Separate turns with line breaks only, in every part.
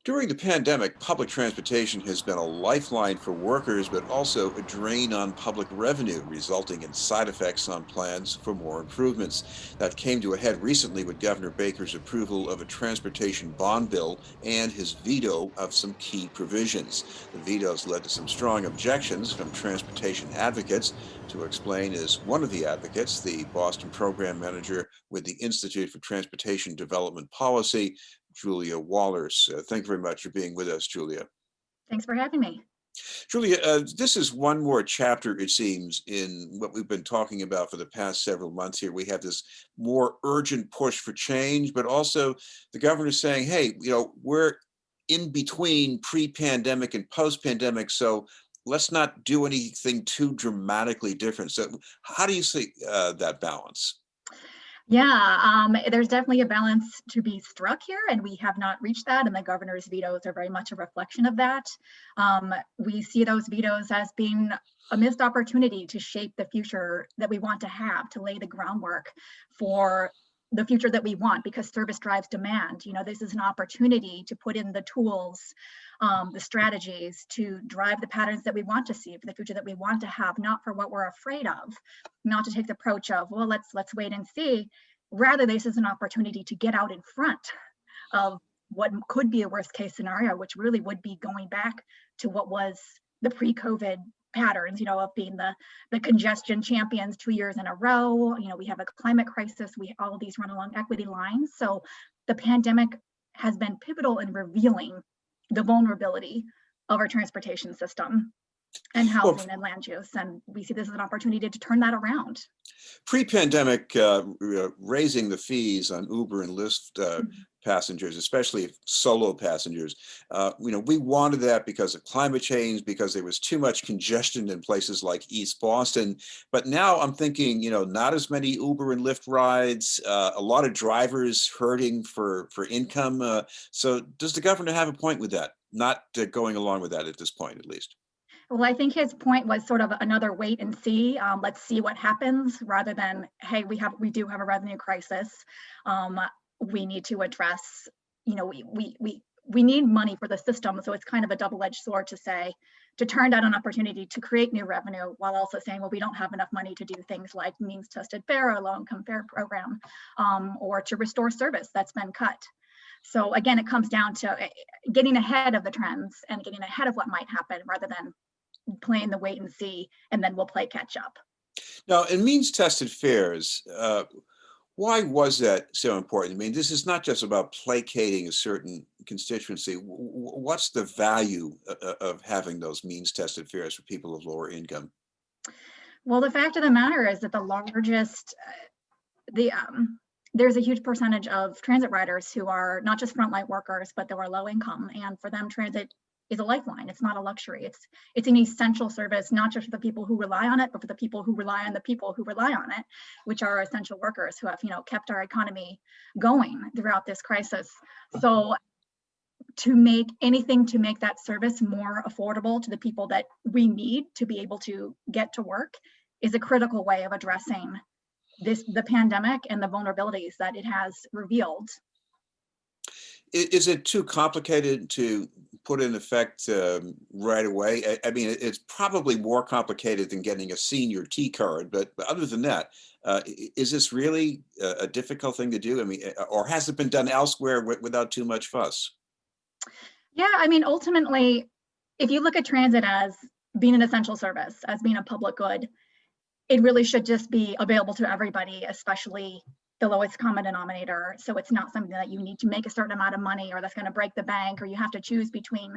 During the pandemic, public transportation has been a lifeline for workers, but also a drain on public revenue, resulting in side effects on plans for more improvements. That came to a head recently with Governor Baker's approval of a transportation bond bill and his veto of some key provisions. The vetoes led to some strong objections from transportation advocates. To explain is one of the advocates, the Boston program manager with the Institute for Transportation Development Policy, Julia Wallerce. Thank you very much for being with us, Julia.
Thanks for having me.
Julia, this is one more chapter, it seems, in what we've been talking about for the past several months here. We have this more urgent push for change, but also the governor saying, hey, we're in between pre-pandemic and post-pandemic, so let's not do anything too dramatically different. So how do you see that balance?
There's definitely a balance to be struck here, and we have not reached that. And the governor's vetoes are very much a reflection of that. We see those vetoes as being a missed opportunity to shape the future that we want to have, to lay the groundwork for the future that we want, because service drives demand. This is an opportunity to put in the tools, the strategies to drive the patterns that we want to see for the future that we want to have, not for what we're afraid of, not to take the approach of, well, let's wait and see. Rather, this is an opportunity to get out in front of what could be a worst case scenario, which really would be going back to what was the pre-COVID patterns, of being the congestion champions 2 years in a row. We have a climate crisis. All of these run along equity lines. So the pandemic has been pivotal in revealing the vulnerability of our transportation system and housing and land use. And we see this as an opportunity to turn that around.
Pre-pandemic, raising the fees on Uber and Lyft passengers, especially solo passengers, we wanted that because of climate change, because there was too much congestion in places like East Boston. But now I'm thinking, not as many Uber and Lyft rides, a lot of drivers hurting for income. So does the governor have a point with that? Not going along with that at this point, at least.
Well, I think his point was sort of another wait and see. Let's see what happens, rather than, hey, we do have a revenue crisis. We need to address, we need money for the system. So it's kind of a double-edged sword to turn down an opportunity to create new revenue while also saying, well, we don't have enough money to do things like means-tested fare, a low-income fare program, or to restore service that's been cut. So again, it comes down to getting ahead of the trends and getting ahead of what might happen, rather than playing the wait and see, and then we'll play catch up.
Now, in means-tested fares, why was that so important? I mean, this is not just about placating a certain constituency. What's the value of having those means-tested fares for people of lower income?
Well, the fact of the matter is that there's a huge percentage of transit riders who are not just frontline workers, but they are low income. And for them, transit is a lifeline. It's not a luxury. It's an essential service, not just for the people who rely on it, but for the people who rely on the people who rely on it, which are essential workers who have, kept our economy going throughout this crisis. So to make that service more affordable to the people that we need to be able to get to work is a critical way of addressing the pandemic and the vulnerabilities that it has revealed.
Is it too complicated to put in effect right away? I mean, it's probably more complicated than getting a senior T card, but other than that, is this really a difficult thing to do? I mean, or has it been done elsewhere without too much fuss?
Yeah, I mean, ultimately, if you look at transit as being an essential service, as being a public good, it really should just be available to everybody, especially the lowest common denominator. So it's not something that you need to make a certain amount of money, or that's going to break the bank, or you have to choose between,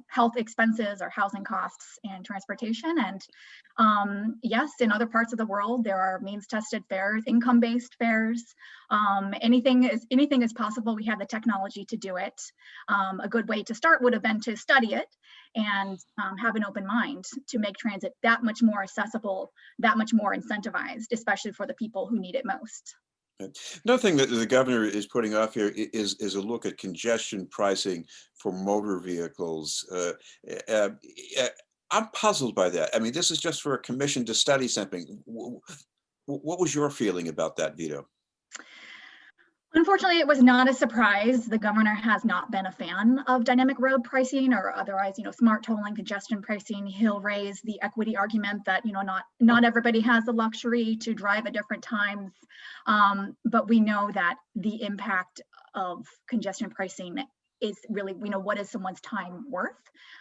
health expenses or housing costs and transportation. And yes, in other parts of the world, there are means-tested fares, income-based fares. Anything is possible. We have the technology to do it. A good way to start would have been to study it and have an open mind to make transit that much more accessible, that much more incentivized, especially for the people who need it most.
Another thing that the governor is putting off here is a look at congestion pricing for motor vehicles. Uh, uh, I'm puzzled by that. I mean, this is just for a commission to study something. What was your feeling about that veto?
Unfortunately, it was not a surprise. The governor has not been a fan of dynamic road pricing or otherwise, smart tolling, congestion pricing. He'll raise the equity argument that, not everybody has the luxury to drive at different times. But we know that the impact of congestion pricing is really, what is someone's time worth?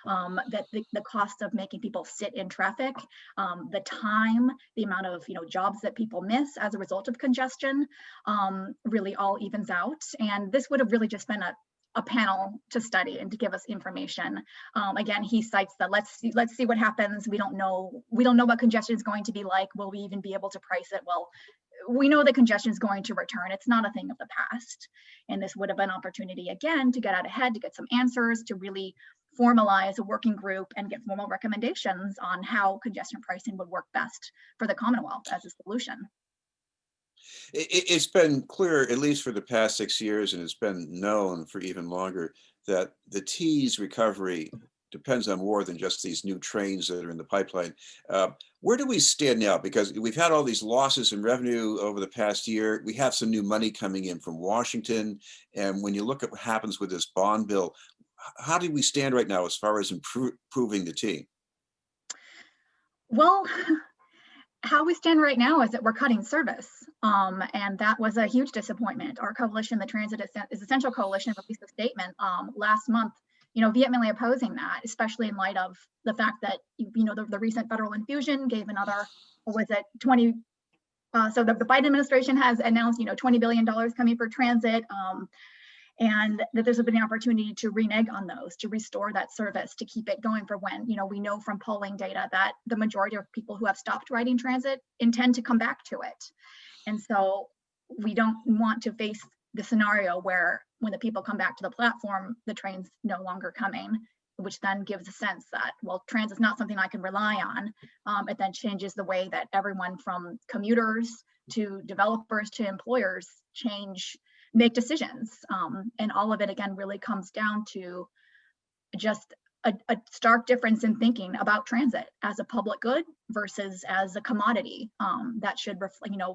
That the cost of making people sit in traffic, the time, the amount of jobs that people miss as a result of congestion, really all evens out. And this would have really just been a panel to study and to give us information. Again, he cites that let's see what happens. We don't know what congestion is going to be like. Will we even be able to price it? Well, we know that congestion is going to return. It's not a thing of the past. And this would have been an opportunity again to get out ahead, to get some answers, to really formalize a working group and get formal recommendations on how congestion pricing would work best for the Commonwealth as a solution.
It's been clear, at least for the past 6 years, and it's been known for even longer, that the T's recovery depends on more than just these new trains that are in the pipeline. Where do we stand now? Because we've had all these losses in revenue over the past year. We have some new money coming in from Washington. And when you look at what happens with this bond bill, how do we stand right now as far as improving the T?
Well, how we stand right now is that we're cutting service. And that was a huge disappointment. Our coalition, the Transit is Essential Coalition, released a statement last month, vehemently opposing that, especially in light of the fact that, the recent federal infusion gave another, was it 20, so the Biden administration has announced, $20 billion coming for transit, and that there's been an opportunity to renege on those, to restore that service, to keep it going for when, we know from polling data that the majority of people who have stopped riding transit intend to come back to it. And so we don't want to face the scenario where when the people come back to the platform, the train's no longer coming, which then gives a sense that, well, transit's not something I can rely on. It then changes the way that everyone from commuters to developers to employers make decisions. And all of it, again, really comes down to just a stark difference in thinking about transit as a public good versus as a commodity that should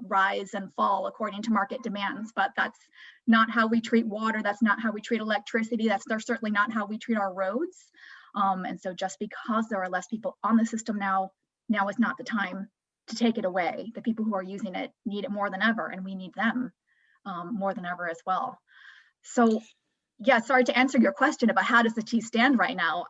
rise and fall according to market demands. But that's not how we treat water. That's not how we treat electricity. That's certainly not how we treat our roads. And so just because there are less people on the system now is not the time to take it away. The people who are using it need it more than ever, and we need them more than ever as well. So yeah, sorry to answer your question about how does the T stand right now.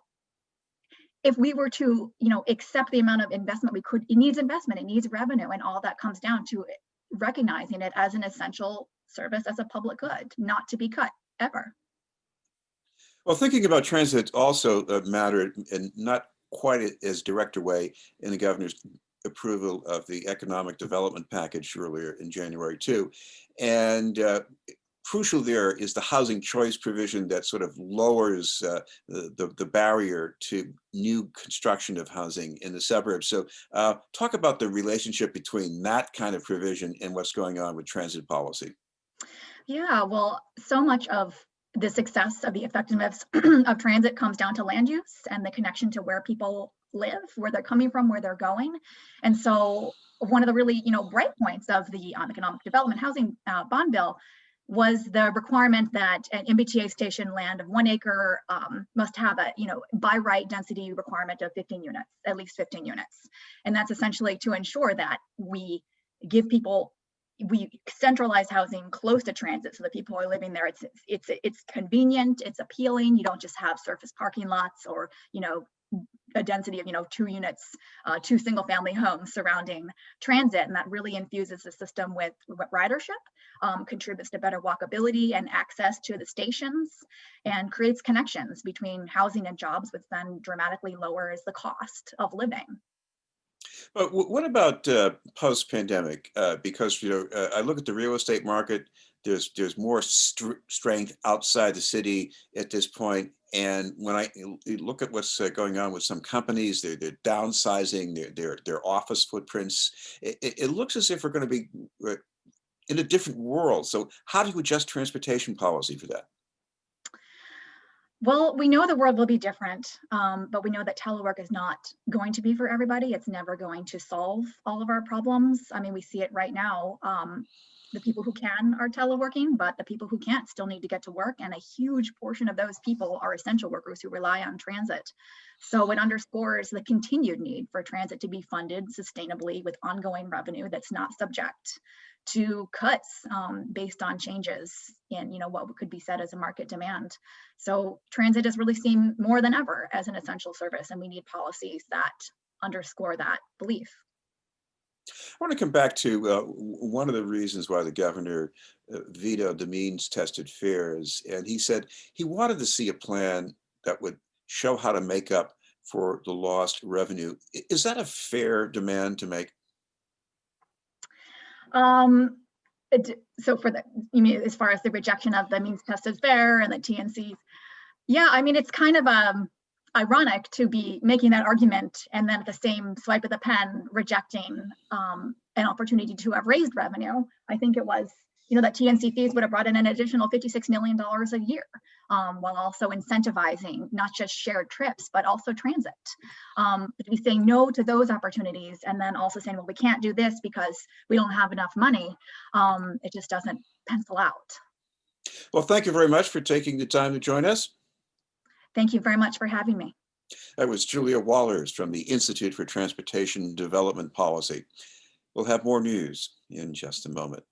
If we were to, accept the amount of investment it needs investment, it needs revenue, and all that comes down to recognizing it as an essential service, as a public good, not to be cut ever.
Well, thinking about transit also mattered, and not quite as direct a way, in the governor's approval of the economic development package earlier in January too. And crucial there is the housing choice provision that sort of lowers the barrier to new construction of housing in the suburbs. So talk about the relationship between that kind of provision and what's going on with transit policy.
Yeah, well, so much of the success of the effectiveness of transit comes down to land use and the connection to where people live, where they're coming from, where they're going. And so one of the really, bright points of the economic development housing bond bill was the requirement that an MBTA station land of 1 acre must have a, by right density requirement of 15 units, at least 15 units. And that's essentially to ensure that we centralize housing close to transit so that people are living there. It's convenient, it's appealing. You don't just have surface parking lots or, a density of 2 units, 2 single family homes surrounding transit. And that really infuses the system with ridership, contributes to better walkability and access to the stations, and creates connections between housing and jobs, which then dramatically lowers the cost of living.
But what about post-pandemic? Because I look at the real estate market. There's more strength outside the city at this point. And when I look at what's going on with some companies, they're downsizing their office footprints. It looks as if we're going to be in a different world. So how do you adjust transportation policy for that?
Well, we know the world will be different, but we know that telework is not going to be for everybody. It's never going to solve all of our problems. I mean, we see it right now. The people who can are teleworking, but the people who can't still need to get to work. And a huge portion of those people are essential workers who rely on transit. So it underscores the continued need for transit to be funded sustainably with ongoing revenue that's not subject to cuts based on changes in what could be said as a market demand. So transit is really seen more than ever as an essential service, and we need policies that underscore that belief.
I want to come back to one of the reasons why the governor vetoed the means tested fares. And he said he wanted to see a plan that would show how to make up for the lost revenue. Is that a fair demand to make?
Um, so you mean as far as the rejection of the means tested fare and the TNCs? Yeah, I mean, it's kind of ironic to be making that argument and then at the same swipe of the pen rejecting an opportunity to have raised revenue. I think it was, that TNC fees would have brought in an additional $56 million a year, while also incentivizing not just shared trips, but also transit. But to be saying no to those opportunities and then also saying, well, we can't do this because we don't have enough money, it just doesn't pencil out.
Well, thank you very much for taking the time to join us.
Thank you very much for having me.
That was Julia Wallerce from the Institute for Transportation Development Policy. We'll have more news in just a moment.